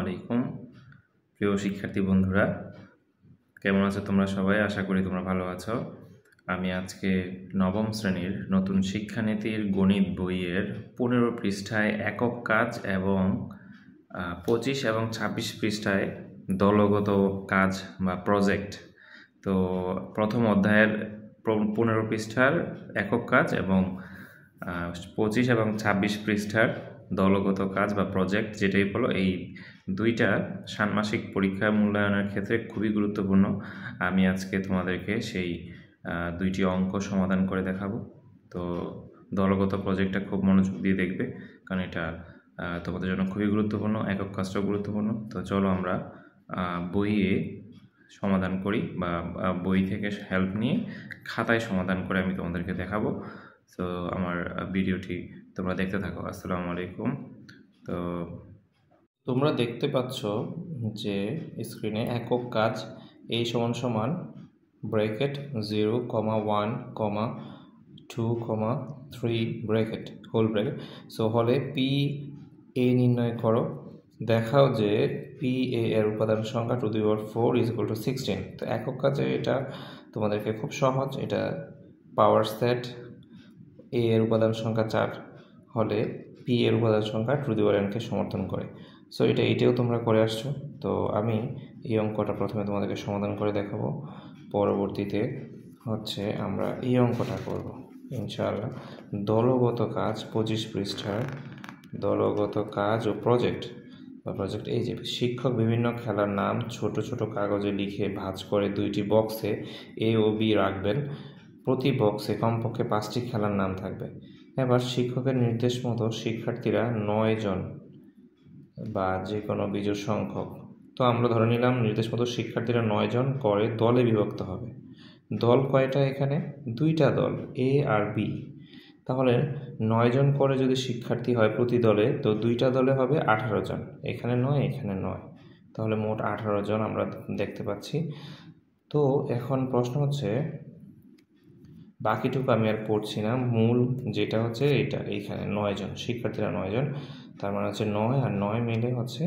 আলাইকুম প্রিয় শিক্ষার্থী বন্ধুরা, কেমন আছো তোমরা সবাই? আশা করি তোমরা ভালো আছো। আমি আজকে নবম শ্রেণীর নতুন শিক্ষানীতির গণিত বইয়ের 15 পৃষ্ঠায় একক কাজ এবং 25 এবং 26 পৃষ্ঠায় দলগত কাজ বা প্রজেক্ট। তো প্রথম অধ্যায়ের 15 পৃষ্ঠার একক কাজ এবং 25 এবং 26 পৃষ্ঠার দলগত কাজ বা প্রজেক্ট, যেটাই বলো, এই দুইটা ষান্মাসিক পরীক্ষা মূল্যায়নের ক্ষেত্রে খুবই গুরুত্বপূর্ণ। আমি আজকে তোমাদেরকে সেই দুইটি অঙ্ক সমাধান করে দেখাবো। তো দলগত প্রজেক্টটা খুব মনোযোগ দিয়ে দেখবে, কারণ এটা তোমাদের জন্য খুবই গুরুত্বপূর্ণ, একক কাজটাও গুরুত্বপূর্ণ। তো চলো আমরা বইয়ে সমাধান করি বা বই থেকে হেল্প নিয়ে খাতায় সমাধান করে আমি তোমাদেরকে দেখাবো। তো আমার ভিডিওটি তোমরা দেখতে থাকো। আসসালামু আলাইকুম। তো তোমরা দেখতে পাচ্ছ যে স্ক্রিনে একক কাজ a সমান ব্র্যাকেট 0,1,2,3 ব্র্যাকেট হোল ব্র্যাকেট সো হলে পি এ নির্ণয় করো। দেখাও যে পি এ এর উপাদান সংখ্যা 2^4 = 16। তো একক কাজে এটা তোমাদেরকে খুব সহজ। এটা পাওয়ার সেট এ এর উপাদান সংখ্যা 4 হলে পি এর উপাদান সংখ্যা 2n-কে সমর্থন করে। সো এটাও তোমরা করে আসছো। তো আমি এই অঙ্কটা প্রথমে তোমাদেরকে সমাধান করে দেখাবো, পরবর্তীতে হচ্ছে আমরা এই অঙ্কটা করব ইনশাআল্লাহ। দলগত কাজ 25 পৃষ্ঠার দলগত কাজ ও প্রজেক্ট। এই যে শিক্ষক বিভিন্ন খেলার নাম ছোট ছোট কাগজে লিখে ভাঁজ করে 2টি বক্সে এ ও বি রাখবেন। প্রতি বক্সে কমপক্ষে 5টি খেলার নাম থাকবে। এবার শিক্ষকের নির্দেশ মতো শিক্ষার্থীরা 9 জন বা যে কোনো বিজোড় সংখ্যক, তো আমরা ধরে নিলাম নির্দেশ মতো শিক্ষার্থীরা 9 জন করে দলে বিভক্ত হবে। দল কয়টা? এখানে 2টা দল, এ আর বি। তাহলে 9 জন করে যদি শিক্ষার্থী হয় প্রতি দলে, তো 2টা দলে হবে 18 জন। এখানে 9, এখানে 9, তাহলে মোট 18 জন আমরা দেখতে পাচ্ছি। তো এখন প্রশ্ন হচ্ছে, বাকিটুকু আমি আর পড়ছি না, মূল যেটা হচ্ছে এইখানে 9 জন শিক্ষার্থীরা 9 জন, তার মানে হচ্ছে 9 আর 9 মিলে হচ্ছে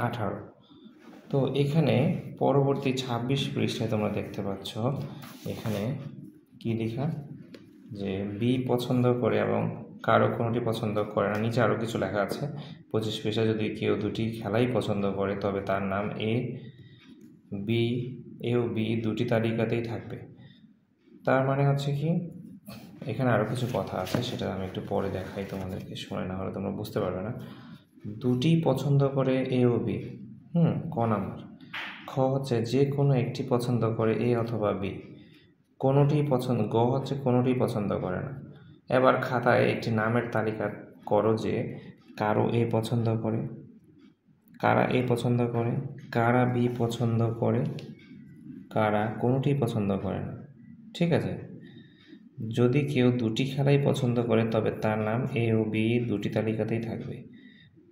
18। তো এখানে পরবর্তী 26 পৃষ্ঠায় তোমরা দেখতে পাচ্ছ এখানে কি লেখা, যে বি পছন্দ করে এবং কারো কোনোটি পছন্দ করে না। নিচে আরও কিছু লেখা আছে। 25 পৃষ্ঠায় যদি কেউ দুটি খেলাই পছন্দ করে তবে তার নাম এ ও বি দুটি তালিকাতেই থাকবে। তার মানে হচ্ছে কি, এখানে আরও কিছু কথা আছে, সেটা আমি একটু পরে দেখাই তোমাদেরকে, শুনে না হলে তোমরা বুঝতে পারবে না। দুটি পছন্দ করে এ ও বি, ক নাম্বার। খ হচ্ছে যে কোনো একটি পছন্দ করে এ অথবা বি, কোনোটি পছন্দ। গ হচ্ছে কোনোটি পছন্দ করে না। এবার খাতায় একটি নামের তালিকা করো যে কারো এ পছন্দ করে, কারা এ পছন্দ করে, কারা বি পছন্দ করে, কারা কোনোটি পছন্দ করে না। ঠিক আছে? যদি কেউ দুটি খেলাই পছন্দ করে তবে তার নাম এ ও বি দুটি তালিকাতেই থাকবে।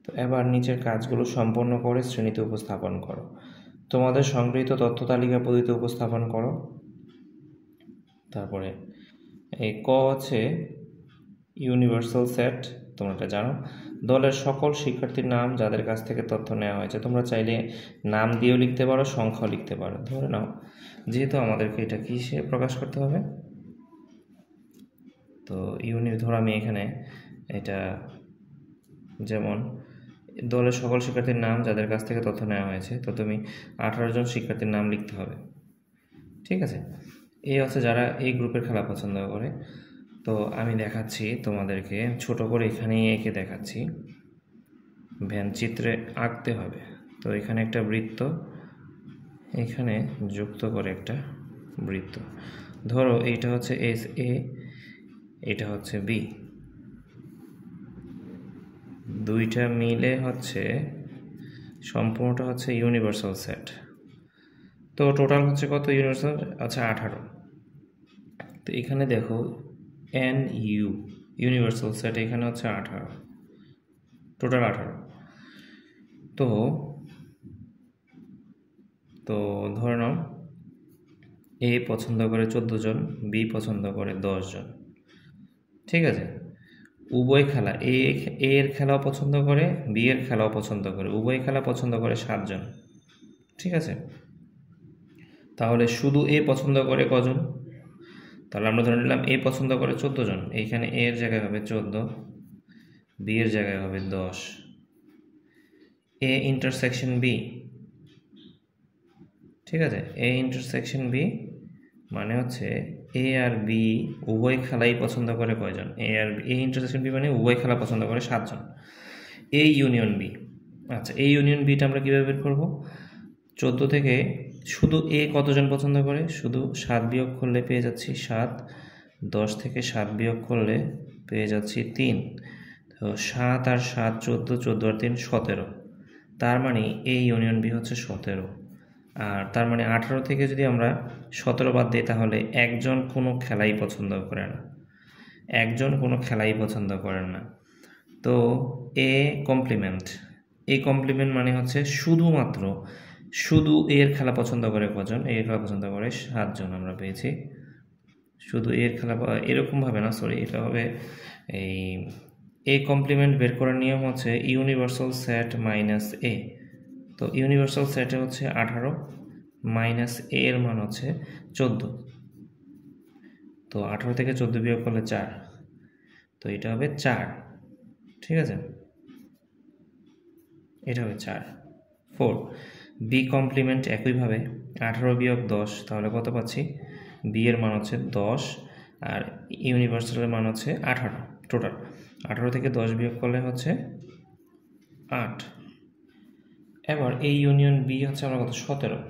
তো এবার নিচের কাজগুলো সম্পন্ন করে শ্রেণীতে উপস্থাপন করো। তোমাদের সংগৃহীত তথ্য তালিকা পদ্ধতিতে উপস্থাপন করো। তারপরে এই ক হচ্ছে ইউনিভার্সাল সেট, তোমরা এটা জানো। দলের সকল শিক্ষার্থীর নাম যাদের কাছ থেকে তথ্য নেওয়া হয়েছে। তোমরা চাইলে নাম দিয়েও লিখতে পারো, সংখ্যাও লিখতে পারো। ধরে নাও যেহেতু আমাদেরকে এটা কিসে প্রকাশ করতে হবে, তো ধরো আমি এখানে এটা যেমন দলের সকল শিক্ষার্থীর নাম যাদের কাছ থেকে তথ্য নেওয়া হয়েছে, তো তুমি 18 জন শিক্ষার্থীর নাম লিখতে হবে। ঠিক আছে? এই হচ্ছে যারা এই গ্রুপের খেলা পছন্দ করে। তো আমি দেখাচ্ছি তোমাদেরকে, ছোট করে এখানেই এঁকে দেখাচ্ছি, চিত্রে আঁকতে হবে। তো এখানে একটা বৃত্ত, এখানে যুক্ত করে একটা বৃত্ত। ধরো এইটা হচ্ছে এস এ, এটা হচ্ছে বি, দুইটা মিলে হচ্ছে সম্পূর্ণটা হচ্ছে ইউনিভার্সাল সেট। তো টোটাল হচ্ছে কত ইউনিভার্সাল? আচ্ছা 18। তো এখানে দেখো ইউনিভার্সাল সেট এখানে হচ্ছে 18, টোটাল 18। তো ধরে নাও এ পছন্দ করে 14 জন, বি পছন্দ করে 10 জন। ঠিক আছে? উভয় খেলা এ এর খেলাও পছন্দ করে, বি এর খেলাও পছন্দ করে, উভয় খেলা পছন্দ করে 7 জন। ঠিক আছে, তাহলে শুধু এ পছন্দ করে কজন? তাহলে আমরা ধরে নিলাম এ পছন্দ করে 14 জন, এইখানে এ এর জায়গায় হবে 14, বি এর জায়গায় হবে 10। এ ইন্টারসেকশন বি, ঠিক আছে, এ ইন্টারসেকশন বি মানে হচ্ছে এ আর বি উভয় খেলাই পছন্দ করে কয়জন? এ ইন্টারসেকশন বি মানে উভয় খেলা পছন্দ করে 7 জন। এ ইউনিয়ন বি, আচ্ছা এই ইউনিয়ন বিটা আমরা কীভাবে বের করবো? 14 থেকে শুধু এ কতজন পছন্দ করে? শুধু 7 বিয়োগ করলে পেয়ে যাচ্ছি 7, 10 থেকে 7 বিয়োগ করলে পেয়ে যাচ্ছি 3, তো 7 আর 7 14, 14 আর 3 17, তার মানে এ ইউনিয়ন বি হচ্ছে 17। আর তার মানে 18 থেকে যদি আমরা 17 বাদ দিই তাহলে একজন কোনো খেলাই পছন্দ করে না, একজন কোনো খেলাই পছন্দ করেন না। তো এ কমপ্লিমেন্ট মানে হচ্ছে শুধুমাত্র শুধু এর খেলা পছন্দ করে কজন? এর খেলা পছন্দ করে 7 জন আমরা পেয়েছি। শুধু এর খেলা এরকমভাবে না, সরি, এটা হবে এই এ কমপ্লিমেন্ট বের করার নিয়ম হচ্ছে ইউনিভার্সাল সেট মাইনাস এ। তো ইউনিভার্সাল সেটে হচ্ছে 18 মাইনাস এ এর মান হচ্ছে 14, তো 18 থেকে 14 বিয়োগ করলে 4, তো এটা হবে 4। ঠিক আছে, এটা হবে 4। বি কমপ্লিমেন্ট একইভাবে 18 বিয়োগ 10, তাহলে কত পাচ্ছি? বি এর মান হচ্ছে 10 আর ইউনিভার্সালের মান হচ্ছে 18, টোটাল 18 থেকে 10 বিয়োগ করলে হচ্ছে 8। এবার এই ইউনিয়ন বি হচ্ছে আমরা কত? 17,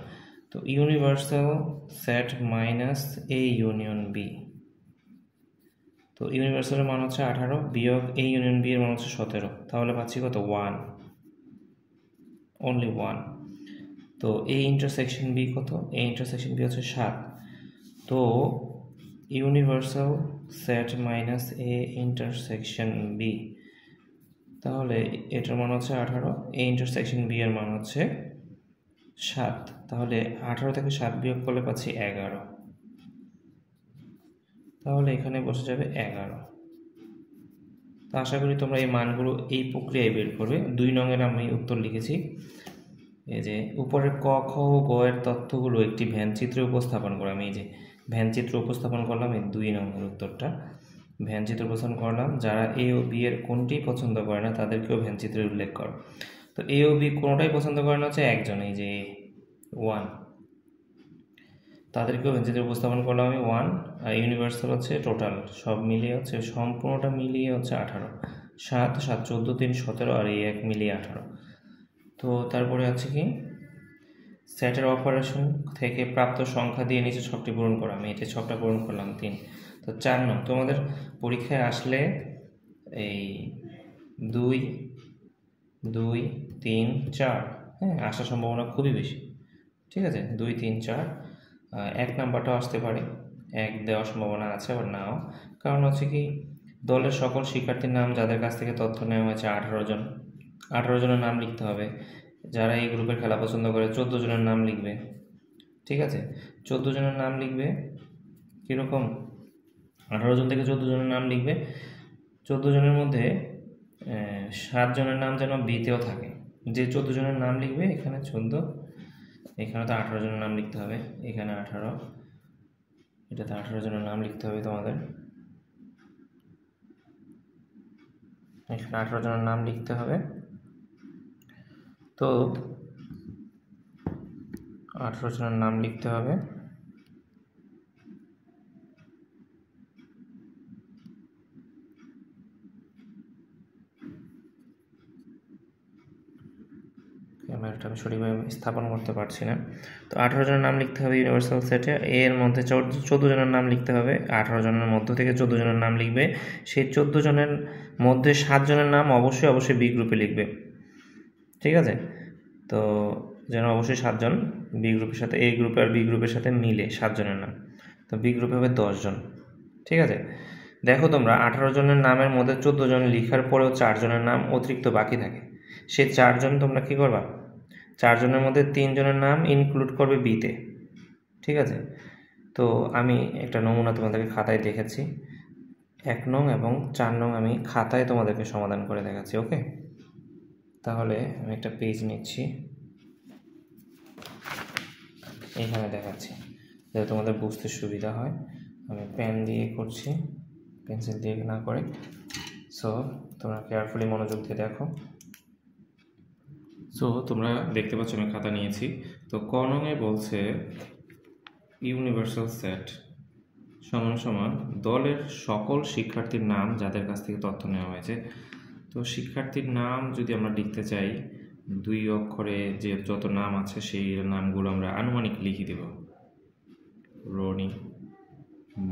তো universal set minus A union B, তো ইউনিভার্সালের মান হচ্ছে 18 বিয়োগ এ ইউনিয়ন বি এর মান হচ্ছে 17, তাহলে পাচ্ছি কত? 1, অনলি 1। তো এ ইন্টারসেকশন বি কত? এ ইন্টারসেকশন বি হচ্ছে 7, তো universal set minus A intersection B, তাহলে এটার মান হচ্ছে 18, এ ইন্টারসেকশন বি এর মান হচ্ছে 7, তাহলে 18 থেকে 7 বিয়োগ করলে পাচ্ছি 11, তাহলে এখানে বসে যাবে 11। তো আশা করি তোমরা এই মানগুলো এই প্রক্রিয়ায় বের করবে। 2 নংয়ের আমি উত্তর লিখেছি, এই যে উপরের ক, খ ও গ এর তথ্যগুলো একটি ভ্যানচিত্রে উপস্থাপন করা। আমি এই যে ভ্যানচিত্র উপস্থাপন করলাম, এই 2 নম্বর উত্তরটা ভ্যানচিত্র উপস্থাপন করলাম। যারা এ ও বি এর কোনটিই পছন্দ করে না তাদেরকেও ভ্যানচিত্রে উল্লেখ করো। তো এ ও বি কোনোটাই পছন্দ করে না হচ্ছে একজন, এই যে 1, তাদেরকেও ভ্যানচিত্রে উপস্থাপন করলাম আমি 1। আর ইউনিভার্সাল হচ্ছে টোটাল সব মিলিয়ে হচ্ছে সম্পূর্ণটা মিলিয়ে হচ্ছে 18, 7, 7, 14, 3, 17 আর এই 1 মিলিয়ে 18। তো তারপরে আছে কি সেটের অপারেশন থেকে প্রাপ্ত সংখ্যা দিয়ে নিচে ছকটি পূরণ করা। আমি এটা ছকটা পূরণ করলাম 3। তো 4 নং তোমাদের পরীক্ষায় আসলে এই 2, 2, 3, 4 হ্যাঁ আসার সম্ভাবনা খুবই বেশি। ঠিক আছে, 2, 3, 4, 1 নাম্বারটাও আসতে পারে, 1 দেওয়ার সম্ভাবনা আছে আবার নাও। কারণ হচ্ছে কি দলের সকল শিক্ষার্থীর নাম যাদের কাছ থেকে তথ্য নেওয়া হয়েছে 18 জন, 18 জনের নাম লিখতে হবে। যারা এই গ্রুপের খেলা পছন্দ করে 14 জনের নাম লিখবে। ঠিক আছে, 14 জনের নাম লিখবে কীরকম? 18 জন থেকে 14 জনের নাম লিখবে। 14 জনের মধ্যে 7 জনের নাম যেন বিতেও থাকে। যে 14 জনের নাম লিখবে এখানে 14, এখানে তো 18 জনের নাম লিখতে হবে, এখানে 18, এটাতে 18 জনের নাম লিখতে হবে তোমাদের, এখানে 18 জনের নাম লিখতে হবে। তো 18 জনের নাম লিখতে হবে। ক্যামেরাটা আমি সঠিকভাবে স্থাপন করতে পারছি না। তো 18 জনের নাম লিখতে হবে ইউনিভার্সাল সেটে। এর মধ্যে 14 জনের নাম লিখতে হবে। 18 জনের মধ্য থেকে 14 জনের নাম লিখবে। সেই 14 জনের মধ্যে 7 জনের নাম অবশ্যই বি গ্রুপে লিখবে। ঠিক আছে, তো যেন অবশ্যই 7 জন বি গ্রুপের সাথে, এ গ্রুপে আর বি গ্রুপের সাথে মিলে 7 জনের নাম। তো বি গ্রুপে হবে 10 জন। ঠিক আছে, দেখো তোমরা 18 জনের নামের মধ্যে 14 জন লিখার পরেও 4 জনের নাম অতিরিক্ত বাকি থাকে। সেই 4 জন তোমরা কী করবা? 4 জনের মধ্যে 3 জনের নাম ইনক্লুড করবে বিতে। ঠিক আছে, তো আমি একটা নমুনা তোমাদেরকে খাতায় দেখেছি। 1 নং এবং 4 নং আমি খাতায় তোমাদেরকে সমাধান করে দেখাচ্ছি। ওকে, তাহলে আমি একটা পেজ নিচ্ছি, এখানে দেখাচ্ছি যাতে তোমাদের বুঝতে সুবিধা হয়। আমি পেন দিয়ে করছি, পেন্সিল দিয়ে না করে। সো তোমরা কেয়ারফুলি মনোযোগ দিয়ে দেখো। সো তোমরা দেখতে পাচ্ছ আমি খাতা নিয়েছি। তো ক নংয়ে বলছে ইউনিভার্সাল সেট সমান সমান দলের সকল শিক্ষার্থীর নাম যাদের কাছ থেকে তথ্য নেওয়া হয়েছে। তো শিক্ষার্থীর নাম যদি আমরা লিখতে চাই, 2 অক্ষরে যে যত নাম আছে সেই নামগুলো আমরা আনুমানিক লিখে দেব। রনি,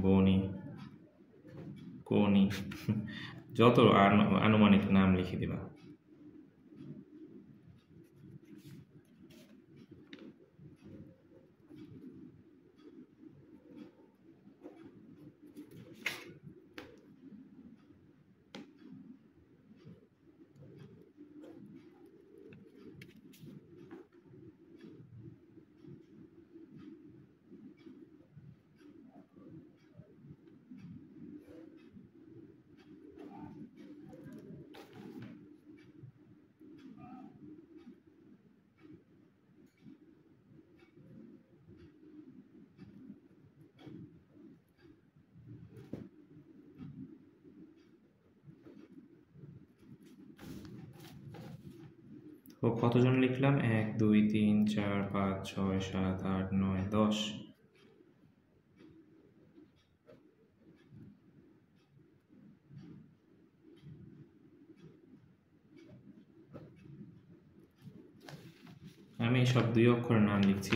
বনি, কোনি, যত আনুমানিক নাম লিখে দেবা। তো কতজন লিখলাম? 1 2 3 4 5 6 7 8 9 10। আমি সব 2 অক্ষরের নাম লিখছি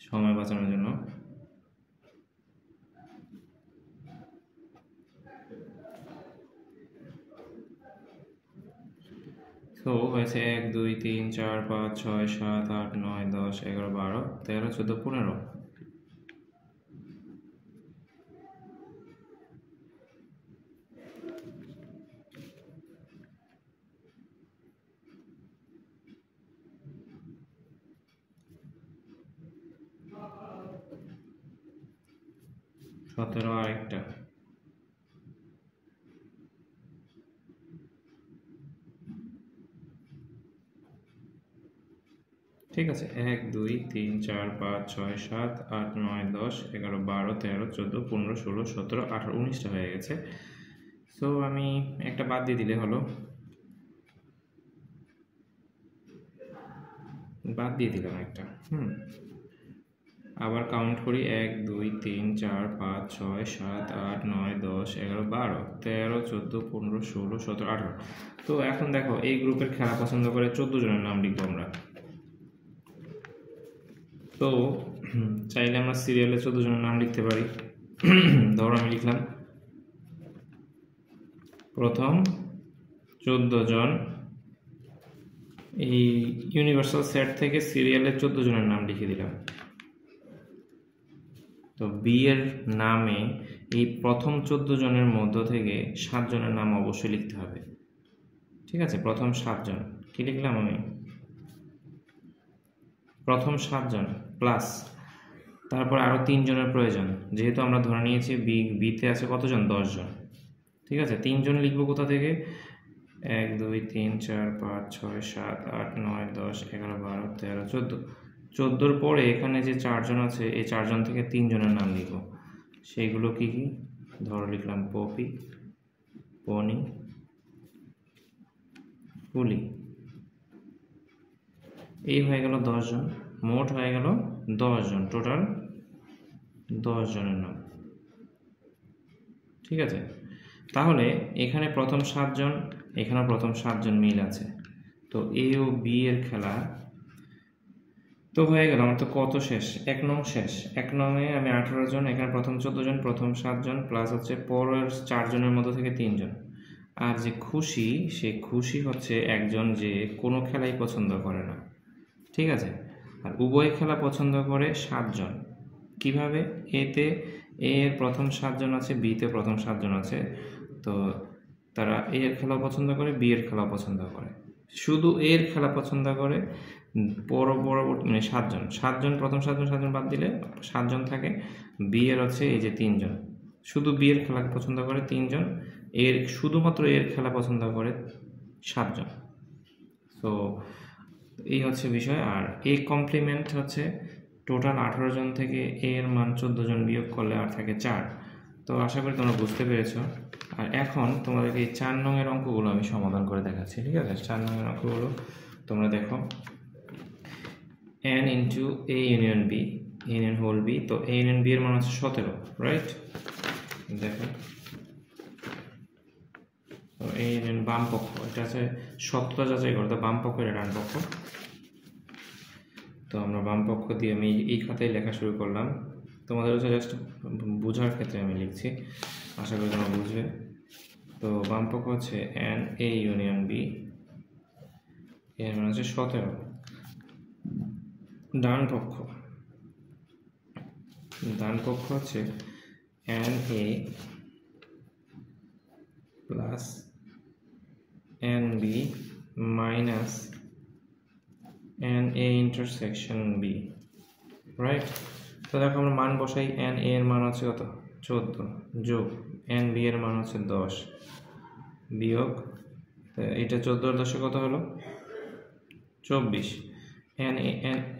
সময় বাঁচানোর জন্য। তো হয়েছে 1 2 3 4 5 6 7 8 9 10 11 12 13 14 15। সতেরো আরেকটা। ঠিক আছে, 1 2 3 4 5 6 7 8 9 10 11 12 13 14 15 16 17 18 19টা হয়ে গেছে। সো আমি একটা বাদ দিয়ে দিলে হলো, বাদ দিয়ে দিলাম একটা। আবার কাউন্ট করি, 1 2 3 4 5 6 7 8 9 10 11 12 13 14 15 16 17 18। তো এখন দেখো এই গ্রুপের খেলা পছন্দ করে 14 জনের নাম লিখবো আমরা। তো চাইলে আমরা সিরিয়ালে 14 জনের নাম লিখতে পারি। ধরো আমি লিখলাম প্রথম 14 জন, এই ইউনিভার্সাল সেট থেকে সিরিয়ালের 14 জনের নাম লিখে দিলাম। তো বি এর নামে এই প্রথম 14 জনের মধ্য থেকে 7 জনের নাম অবশ্যই লিখতে হবে। ঠিক আছে, প্রথম 7 জন কি লিখলাম আমি? প্রথম 7 জন প্লাস তারপর আরও 3 জনের প্রয়োজন, যেহেতু আমরা ধরে নিয়েছি বিতে আছে কতজন? 10 জন। ঠিক আছে, 3 জন লিখবো কোথা থেকে? 1 2 3 4 5 6 7 8 9 10 11 12 13 14। 14-র পরে এখানে যে 4 জন আছে এই 4 জন থেকে 3 জনের নাম লিখব। সেইগুলো কি কি? ধরো লিখলাম পপি, পনি, ফুলি। এই হয়ে গেল 10 জন, মোট হয়ে গেল 10 জন, টোটাল 10 জনের নাম। ঠিক আছে, তাহলে এখানে প্রথম 7 জন, এখানে প্রথম 7 জন মিল আছে। তো এ ও বি এর খেলা তো হয়ে গেল। আমার তো কত শেষ? 1 নং শেষ। 1 নংয়ে আমি 18 জন, এখানে প্রথম 14 জন, প্রথম 7 জন প্লাস হচ্ছে পরের 4 জনের মধ্যে থেকে 3 জন। আর যে খুশি, সে খুশি হচ্ছে একজন যে কোনো খেলাই পছন্দ করে না। ঠিক আছে, আর উভয় খেলা পছন্দ করে 7 জন। কিভাবে? এতে এ এর প্রথম 7 জন আছে, বিতে প্রথম 7 জন আছে। তো তারা এ এর খেলা পছন্দ করে, বি এর খেলা পছন্দ করে। শুধু এ এর খেলা পছন্দ করে পরবর্তী মানে 7 জন। 7 জন, প্রথম 7 জন, 7 জন বাদ দিলে 7 জন থাকে। বি এর হচ্ছে এই যে 3 জন, শুধু বি এর খেলা পছন্দ করে 3 জন, এর শুধুমাত্র এর খেলা পছন্দ করে 7 জন। সো এই হচ্ছে বিষয়। আর এ কমপ্লিমেন্ট হচ্ছে টোটাল 18 জন থেকে এ এর মান 14 জন বিয়োগ করলে আর থাকে 4। তো আশা করি তোমরা বুঝতে পেরেছো। আর এখন তোমাদেরকে এই 4 নংয়ের অঙ্কগুলো আমি সমাধান করে দেখাচ্ছি, ঠিক আছে? 4 নংয়ের অঙ্কগুলো তোমরা দেখো, n into A union B union whole B. তো এ ইউনিয়ন বি এর মান হচ্ছে 17, রাইট? দেখো এই বাম পক্ষ, এটা আছে সত্যতা যাচাই করতে, বাম পক্ষ এটা ডান পক্ষ। তো আমরা বাম পক্ষ দিয়ে আমি এই খাতায় লেখা শুরু করলাম, তোমাদের হচ্ছে জাস্ট বোঝার ক্ষেত্রে আমি লিখছি, আশা করি তোমরা বুঝবে। তো বাম পক্ষ হচ্ছে এন এ ইউনিয়ন বি, এর মানে হচ্ছে 17। ডান পক্ষ হচ্ছে n A plus n B minus n A intersection B, right? তো দেখো আমরা মান বসাই, এন এ এর মান হচ্ছে কত 14 যোগ এন বি এর মান হচ্ছে 10 বিয়োগ, এটা 14 এর 10 কত হলো 24। এন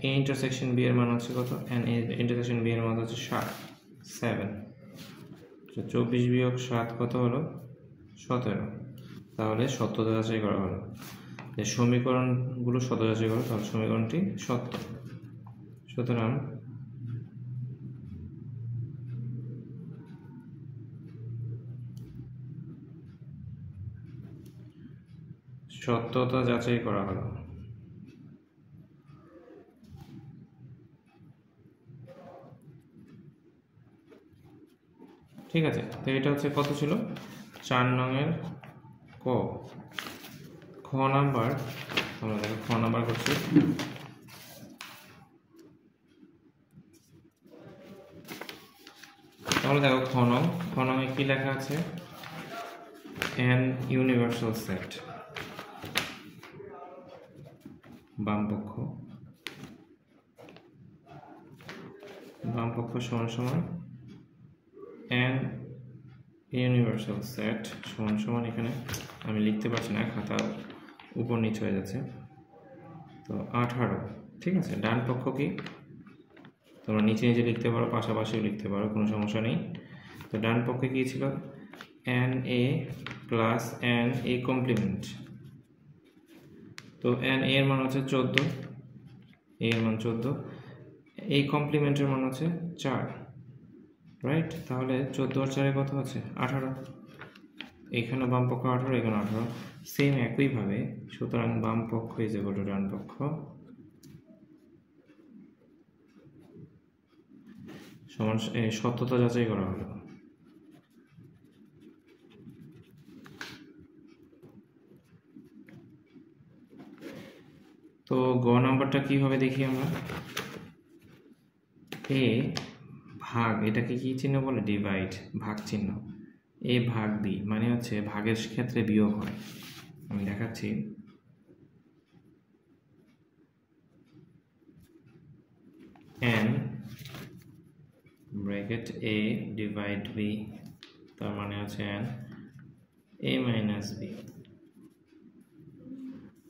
এ ইন্টারসেকশন বি এর মান হচ্ছে কত, এন এ ইন্টারসেকশন বি এর মান হচ্ছে 7। তো 24 বিয়োগ 7 কত হলো 17। তাহলে সত্যতা যাচাই করা হলো, যে সমীকরণগুলো সত্য যাচাই করো, তাহলে সমীকরণটি সত্য। সুতরাং সত্যতা যাচাই করা হলো। ঠিক আছে, তো এটা হচ্ছে কত ছিল 4 নংয়ের খ নাম্বার। আমরা দেখো খ নাম্বার করছি, তাহলে দেখো খ নং কি লেখা আছে, n ইউনিভার্সাল সেট, বাম পক্ষ সমান সমান n ইউনিভার্সাল সেট সমান সমান, এখানে আমি লিখতে পারছি না, খাতা উপর নিচে হয়ে যাচ্ছে, তো 18। ঠিক আছে, ডান পক্ষ কি তোমরা নিচে নিচে লিখতে পারো, পাশাপাশিও লিখতে পারো, কোনো সমস্যা নেই। তো ডান পক্ষে কি ছিল, n A plus n A complement. তো এন এর মান হচ্ছে 14, এর মান 14, এই কমপ্লিমেন্টের মান হচ্ছে 4, রাইট? তাহলে 14 আর 4 কত হচ্ছে 18। এখানে বাম পক্ষ 18, এখানে 18, সেম একইভাবে। সুতরাং বাম পক্ষ ইজ ইকুয়াল টু ডান পক্ষ সমান সত্যতা যাচাই করা হলো। তো গ নাম্বারটা কি হবে দেখি আমরা, এ ভাগ, এটাকে কি চিহ্ন বলে, ডিভাইড, ভাগ চিহ্ন, এ ভাগ বি মানে হচ্ছে ভাগের ক্ষেত্রে বিয়োগ হয়। আমি দেখাচ্ছি, n bracket a divide b, তার মানে হচ্ছে n a মাইনাস b।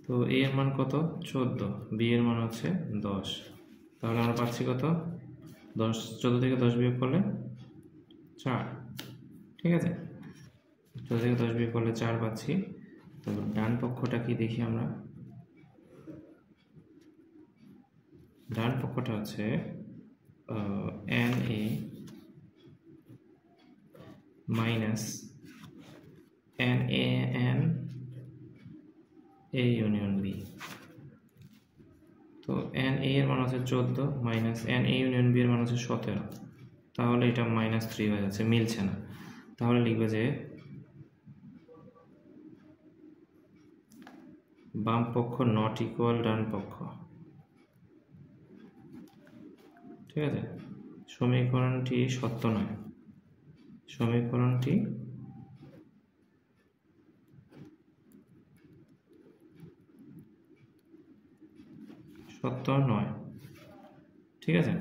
তো a এর মান কত 14, b এর মান হচ্ছে 10, তাহলে আমরা পাচ্ছি কত 10, 14 থেকে 10 বিয়োগ করলে 4। ঠিক আছে, 14 থেকে 10 বিয়োগ করলে 4 পাচ্ছি। তো ডান পক্ষটা কি দেখি আমরা, ডান পক্ষটা হচ্ছে n A minus n A union B. তো এন এ এর মান হচ্ছে 14 minus n A union B এর মান হচ্ছে 17, তাহলে এটা -3 হয়ে যাচ্ছে, মিলছে না। তাহলে লিখবে যে বাম পক্ষ নট ইকুয়াল ডান পক্ষ। ঠিক আছে, সমীকরণটি সত্য নয়, সমীকরণটি সত্য নয়। ঠিক আছে,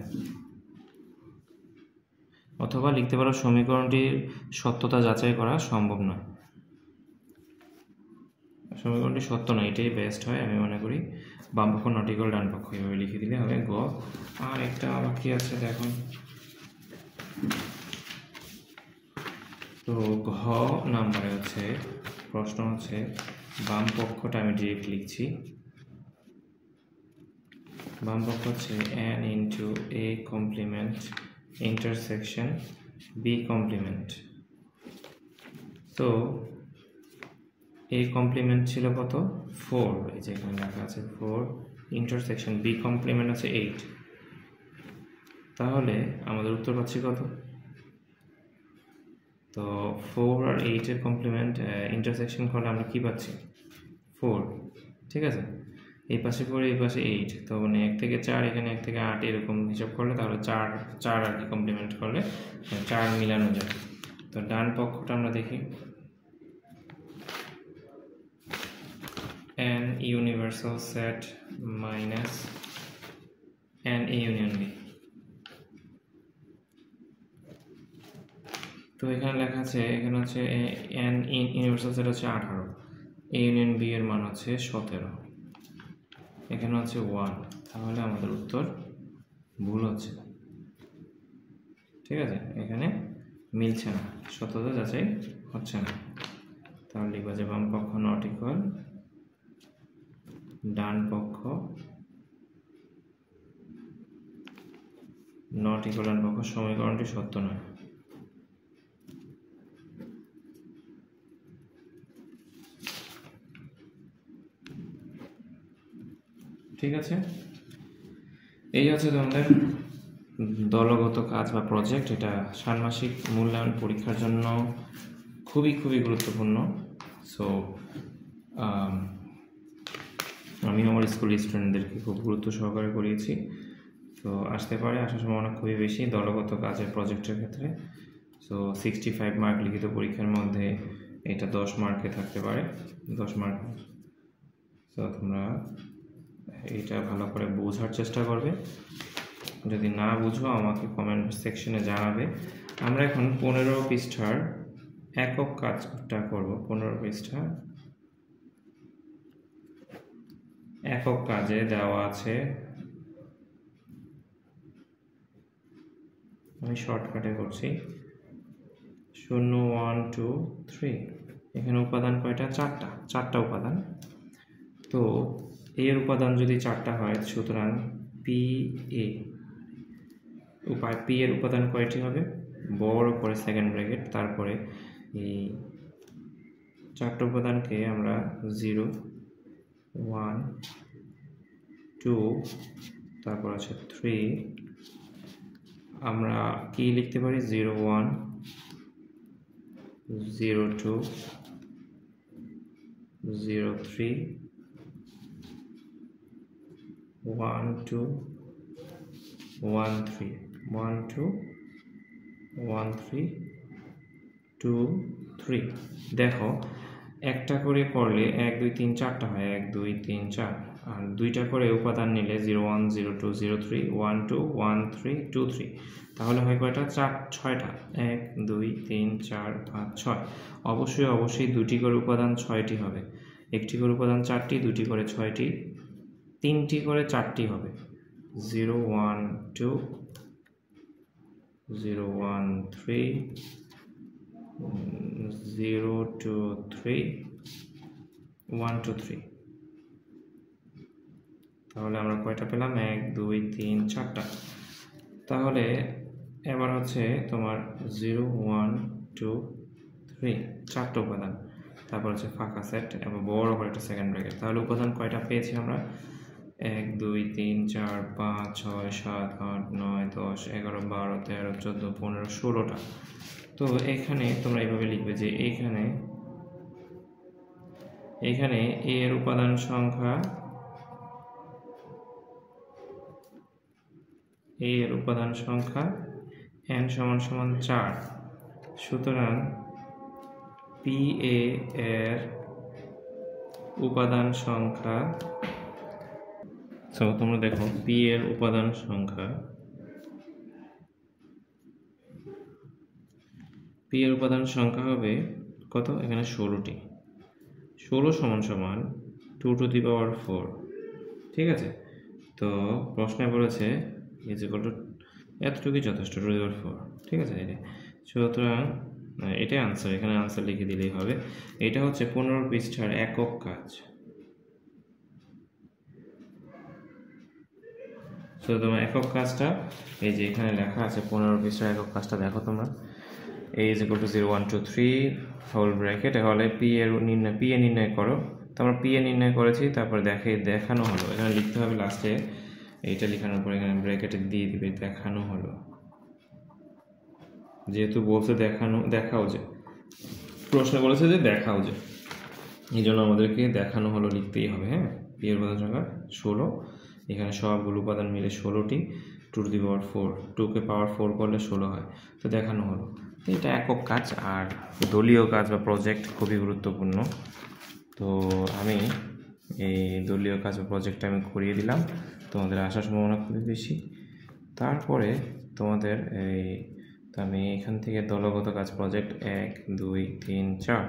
অথবা অথবা লিখতে পারো সমীকরণটির সত্যতা যাচাই করা সম্ভব নয়। সমীকরণটি সত্য নয়, এটাই বেস্ট হয় আমি মনে করি। বাম পক্ষ নট ইকুয়াল ডান পক্ষ, এইভাবে লিখে দিলে হবে গ। আর একটা বাকি আছে দেখো, তো ঘ নাম্বারে হচ্ছে প্রশ্ন হচ্ছে বাম পক্ষটা আমি ডিরেক্ট লিখছি। বাম পক্ষ হচ্ছে n into a complement intersection b complement. তো a কমপ্লিমেন্ট ছিল কত 4, এই যে এখানে লেখা আছে 4, ইন্টারসেকশন b কমপ্লিমেন্ট আছে 8। তাহলে আমাদের উত্তর পাচ্ছি কত? তো 4 আর 8 এর কমপ্লিমেন্ট ইন্টারসেকশন করলে আমরা কি পাচ্ছি 4, ঠিক আছে। এই পাশে 4 এই পাশে 8, তো মানে 1 থেকে 4 এখানে 1 থেকে 8 এরকম হিসাব করলে তাহলে 4 আর কি কমপ্লিমেন্ট করলে 4 মিলানো যায়। তো ডান পক্ষটা আমরা দেখি, n universal set minus n a union b। তো এখানে লেখা আছে, এখানে হচ্ছে n ইউনিভার্সাল সেট হচ্ছে 18, a ইউনিয়ন b এর মান হচ্ছে 17, এখানে হচ্ছে 1। তাহলে আমাদের উত্তর ভুল হচ্ছে, ঠিক আছে, এখানে মিলছে না, সত্যতা যাচাই হচ্ছে না। তাহলে লিখবা যে বাম পক্ষ নট ইকুয়াল ডান পক্ষ, নট ইকুয়াল ডান পক্ষ, সমীকরণটি সত্য নয়। ঠিক আছে, এই হচ্ছে তোমাদের দলগত কাজ বা প্রজেক্ট। এটা ষান্মাসিক মূল্যায়ন পরীক্ষার জন্য খুবই গুরুত্বপূর্ণ। সো আমি আমার স্কুল স্টুডেন্টদেরকে খুব গুরুত্ব সহকারে করিয়েছি, তো আসতে পারে, আসার সম্ভাবনা খুবই বেশি দলগত কাজের প্রজেক্টের ক্ষেত্রে। সো 65 মার্ক লিখিত পরীক্ষার মধ্যে এটা 10 মার্কে থাকতে পারে, 10 মার্ক। তো তোমরা এটা ভালো করে বোঝার চেষ্টা করবে, যদি না বুঝো আমাকে কমেন্ট সেকশনে জানাবে। আমরা এখন 15 পৃষ্ঠার একক কাজটা করব। 15 পৃষ্ঠা একক কাজে দেওয়া আছে, আমি শর্টকাটে করছি, 0 1 2 3। এখানে উপাদান কয়টা? 4টা উপাদান। তো এর উপাদান যদি 4টা হয়, সুতরাং পি এর উপাদান কয়টি হবে? বড় করে সেকেন্ড ব্র্যাকেট, তারপরে এই 4টা উপাদানকে আমরা 0 1 2 তারপর আছে 3, আমরা কি লিখতে পারি 0 1 0 2 0 3 1 2 1 3 1 2 1 3 2 3। দেখো একটা করে করলে 1 2 3 4টা হয়, 1 2 3 4, আর দুইটা করে উপাদান নিলে 0 1 0 2 0 3 1 2 1 3 2 3, তাহলে হয় কয়টা? 6টা। 1 2 3 4 5 6। অবশ্যই দুটি করে উপাদান 6টি হবে, একটি করে উপাদান 4টি, দুটি করে 6টি, তিনটি করে 4টি হবে। 0 1 2 0 1 3 0 2 3 1 2 3। তাহলে আমরা কয়টা পেলাম? 1 2 3 4টা। তাহলে এবার হচ্ছে তোমার 0 1 2 3 4টা উপাদান, তারপর হচ্ছে ফাঁকা সেট এবং বড় করে একটা সেকেন্ড ব্র্যাকেট। তাহলে উপাদান কয়টা পেয়েছি আমরা? 1 2 3 4 5 6 7 8 9 10 11 12 13 14 15 16টা। তো এখানে তোমরা এইভাবে লিখবে যে এখানে a এর উপাদান সংখ্যা, n সমান 4, সুতরাং পি এর উপাদান সংখ্যা, তোমরা দেখো পি এর উপাদান সংখ্যা পি এর উপাদান সংখ্যা হবে কত, এখানে 16টি, 16 সমান সমান 2 টু দি পাওয়ার 4, ঠিক আছে। তো প্রশ্নে বলেছে ইজ ইকুয়াল টু এতটুকুই যথেষ্ট, 2 টু দি পাওয়ার 4, ঠিক আছে। সুতরাং এটাই আনসার, এখানে আনসার লিখে দিলেই হবে। এটা হচ্ছে 15 পৃষ্ঠার একক কাজ। তো তোমার একক কাজটা এই যে এখানে লেখা আছে, 15 পৃষ্ঠার একক কাজটা দেখো তোমরা। a is equal to 0 1 2 3 whole bracket হলে পি এ নির্ণয় করো। তো আমরা পি এ নির্ণয় করেছি, তারপর দেখানো হলো, এখানে লিখতে হবে লাস্টে, এইটা লেখানোর পর এখানে ব্র্যাকেটে দিয়ে দিবে দেখানো হলো, যেহেতু বলছে দেখাও যে প্রশ্ন বলেছে যে দেখাও যে, এই জন্য আমাদেরকে দেখানো হলো লিখতেই হবে। হ্যাঁ, পি এর উপাদান সংখ্যা 16, এখানে সবগুলো উপাদান মিলে 16টি, 2 টু দি পাওয়ার 4, 2কে পাওয়ার 4 করলে 16 হয়, তো দেখানো হলো। এটা একক কাজ, আর দলীয় কাজ বা প্রজেক্ট খুবই গুরুত্বপূর্ণ। তো আমি এই দলীয় কাজ বা প্রজেক্টটা আমি করিয়ে দিলাম, তোমাদের আসার সম্ভাবনা খুবই বেশি। তারপরে তোমাদের তো আমি এখান থেকে দলগত কাজ প্রজেক্ট 1 2 3 4,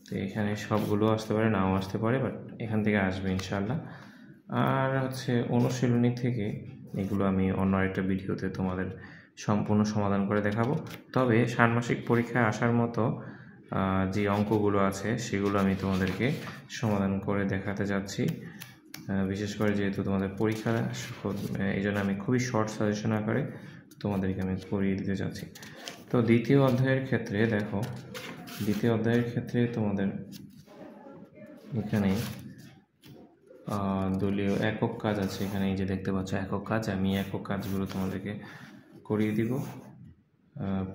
তো এখানে সবগুলো আসতে পারে, নাও আসতে পারে, বাট এখান থেকে আসবে ইনশাআল্লাহ। আর হচ্ছে অনুশীলনী থেকে এগুলো আমি অন্য একটা ভিডিওতে তোমাদের সম্পূর্ণ সমাধান করে দেখাবো। তবে ষান্মাসিক পরীক্ষায় আসার মতো যে অঙ্কগুলো আছে সেগুলো আমি তোমাদেরকে সমাধান করে দেখাতে যাচ্ছি, বিশেষ করে যেহেতু তোমাদের পরীক্ষা, এই জন্য আমি খুবই শর্ট সাজেশন আকারে তোমাদেরকে আমি করিয়ে দিতে চাচ্ছি। তো দ্বিতীয় অধ্যায়ের ক্ষেত্রে দেখো, দ্বিতীয় অধ্যায়ের ক্ষেত্রে তোমাদের এখানে দলীয় একক কাজ আছে, এখানে এই যে দেখতে পাচ্ছ একক কাজ, আমি একক কাজগুলো তোমাদেরকে করিয়ে দিব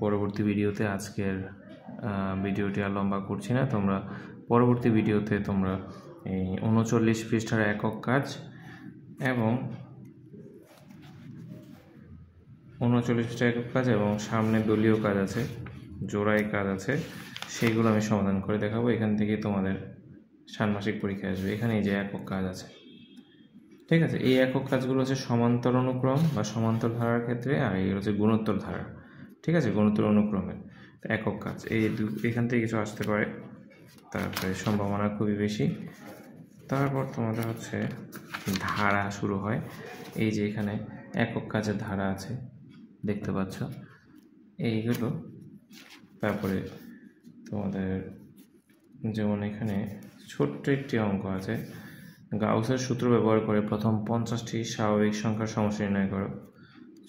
পরবর্তী ভিডিওতে। আজকের ভিডিওটি আর লম্বা করছি না, তোমরা পরবর্তী ভিডিওতে তোমরা এই 39 পৃষ্ঠার একক কাজ এবং 39 পৃষ্ঠার একক কাজ এবং সামনে দলীয় কাজ আছে, জোড়াই কাজ আছে, সেইগুলো আমি সমাধান করে দেখাবো। এখান থেকে তোমাদের ষান্মাসিক পরীক্ষা আসবে। এখানে এই যে একক কাজ আছে, ঠিক আছে। এই একক কাজগুলো হচ্ছে সমান্তর অনুক্রম বা সমান্তর ধারার ক্ষেত্রে, আর এই হচ্ছে গুণোত্তর ধারা, ঠিক আছে, গুণোত্তর অনুক্রমের একক কাজ। এখান থেকে কিছু আসতে পারে, তারপরে সম্ভাবনা খুবই বেশি। তারপর তোমাদের হচ্ছে ধারা শুরু হয়, এই যে এখানে একক কাজের ধারা আছে দেখতে পাচ্ছ এইগুলো। তারপরে তোমাদের যেমন এখানে ছোট্ট একটি অঙ্ক আছে, গাউসের সূত্র ব্যবহার করে প্রথম 50টি স্বাভাবিক সংখ্যার সমষ্টি নির্ণয় করো।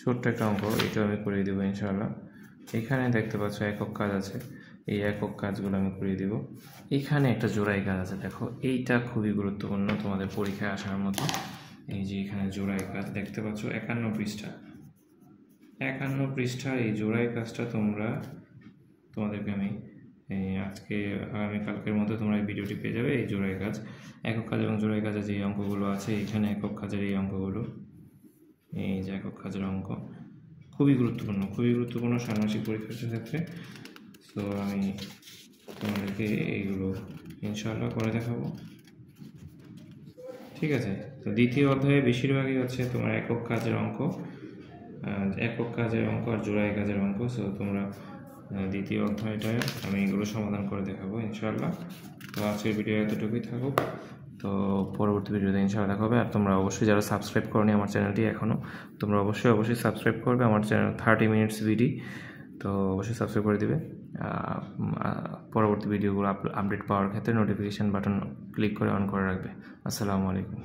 ছোট্ট একটা অঙ্ক, এটা আমি করিয়ে দেবো ইনশাআল্লাহ। এখানে দেখতে পাচ্ছ একক কাজ আছে, এই একক কাজগুলো আমি করিয়ে দেব। এখানে একটা জোড়াই কাজ আছে, দেখো এইটা খুবই গুরুত্বপূর্ণ তোমাদের পরীক্ষায় আসার মতো। এই যে এখানে জোড়াই কাজ দেখতে পাচ্ছ 51 পৃষ্ঠা, 51 পৃষ্ঠার এই জোড়াই কাজটা তোমাদেরকে আমি আজকে আগামীকালকের মধ্যে তোমরা এই ভিডিওটি পেয়ে যাবে। এই জোড়াই কাজ, একক কাজ এবং জোড়াই কাজের যে অঙ্কগুলো আছে, এখানে একক কাজের এই অঙ্কগুলো, এই যে একক কাজের অঙ্ক খুবই গুরুত্বপূর্ণ ষান্মাসিক পরীক্ষার ক্ষেত্রে। তো আমি তোমাদেরকে এইগুলো ইনশাআল্লাহ করে দেখাবো, ঠিক আছে। তো দ্বিতীয় অধ্যায়ে বেশিরভাগই হচ্ছে তোমার একক কাজের অঙ্ক আর জোড়াই কাজের অঙ্ক। সো তোমরা দ্বিতীয় অধ্যায়টায় আমি এগুলো সমাধান করে দেখাবো ইনশাআল্লাহ। তো আজকের ভিডিও এতটুকুই থাকুক, তো পরবর্তী ভিডিওতে ইনশাআল্লাহ দেখা হবে। আর তোমরা অবশ্যই যারা সাবস্ক্রাইব করোনি আমার চ্যানেলটি এখনও, তোমরা অবশ্যই সাবস্ক্রাইব করবে আমার চ্যানেল 30 মিনিটস ভিডি, তো অবশ্যই সাবস্ক্রাইব করে দিবে। পরবর্তী ভিডিওগুলো আপডেট পাওয়ার ক্ষেত্রে নোটিফিকেশান বাটন ক্লিক করে অন করে রাখবে। আসসালামু আলাইকুম।